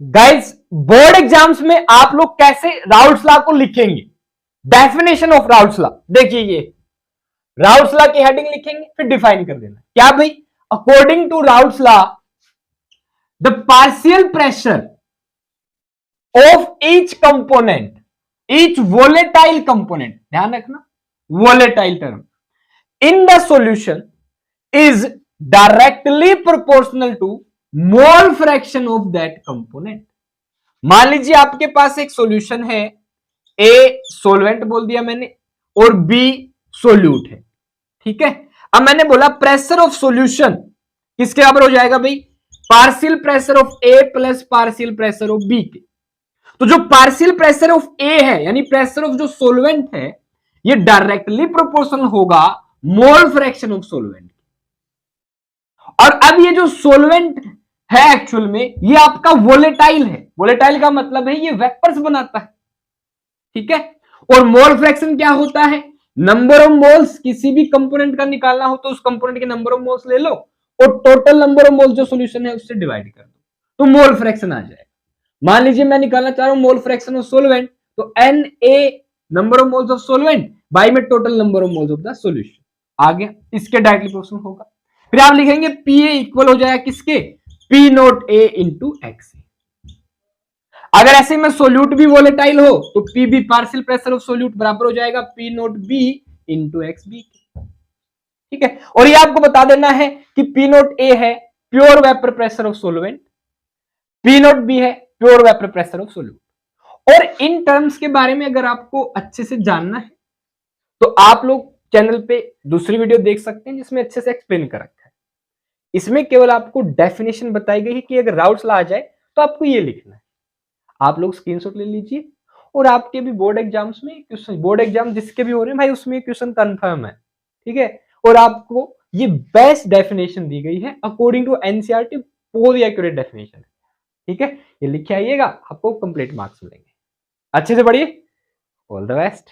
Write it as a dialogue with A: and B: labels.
A: Guys board exams में आप लोग कैसे राउल्ट्स लॉ को लिखेंगे, डेफिनेशन ऑफ राउल्ट्स लॉ देखिए, ये राउल्ट्स लॉ की हेडिंग लिखेंगे फिर डिफाइन कर देना क्या भाई। According to Raoult's law the partial pressure of each component, each volatile component, ध्यान रखना volatile term in the solution is directly proportional to mole fraction of that component. मान लीजिए आपके पास एक सॉल्यूशन है, ए सोलवेंट बोल दिया मैंने और बी सोल्यूट है, ठीक है। अब मैंने बोला प्रेशर ऑफ सॉल्यूशन किसके बराबर हो जाएगा भाई, partial pressure of A plus partial pressure of B के। तो जो पार्शियल प्रेशर ऑफ ए है यानी प्रेशर ऑफ जो सोलवेंट है, ये डायरेक्टली प्रोपोर्शनल होगा मोल फ्रैक्शन ऑफ सोलवेंट। और अब ये जो सोलवेंट है एक्चुअल में ये आपका वोलेटाइल है, वोलेटाइल का मतलब है ये वेपर्स बनाता है, ठीक है। और मोल फ्रैक्शन क्या होता है, नंबर ऑफ मोल्स, किसी भी कंपोनेंट का निकालना हो तो उस कंपोनेंट के नंबर ऑफ मोल्स ले लो और टोटल नंबर ऑफ मोल्स जो सॉल्यूशन है उससे डिवाइड कर दो तो मोल फ्रैक्शन आ जाएगा। मान लीजिए मैं निकालना चाह रहा हूं मोल फ्रैक्शन ऑफ सोलवेंट, तो n A number of moles of solvent by में total number of moles of the solution आ गया, इसके डायरेक्टली प्रोपोर्शनल होगा। फिर आप लिखेंगे पी ए इक्वल हो जाएगा किसके, P nought A into X. अगर ऐसे में सोल्यूट भी वोलेटाइल हो तो P B partial pressure of solute बराबर हो जाएगा P nought B into X B, ठीक है। और ये आपको बता देना है कि पी नोट ए है pure vapour pressure of solvent, P nought B है pure vapour pressure of solute. और इन टर्म्स के बारे में अगर आपको अच्छे से जानना है तो आप लोग चैनल पे दूसरी वीडियो देख सकते हैं जिसमें अच्छे से एक्सप्लेन कर रखा है। इसमें केवल आपको डेफिनेशन बताई गई है कि अगर राउट्स लॉ आ जाए तो आपको ये लिखना है। आप लोग स्क्रीनशॉट ले लीजिए और आपके भी बोर्ड एग्जाम्स में क्वेश्चन, बोर्ड एग्जाम जिसके भी हो रहे हैं भाई उसमें क्वेश्चन कंफर्म है, ठीक है। और आपको ये बेस्ट डेफिनेशन दी गई है अकॉर्डिंग टू एनसीईआरटी, बहुत ही एक्यूरेट डेफिनेशन है, ठीक है। ये लिख के आइएगा, आपको कंप्लीट मार्क्स मिलेंगे। अच्छे से पढ़िए, ऑल द बेस्ट।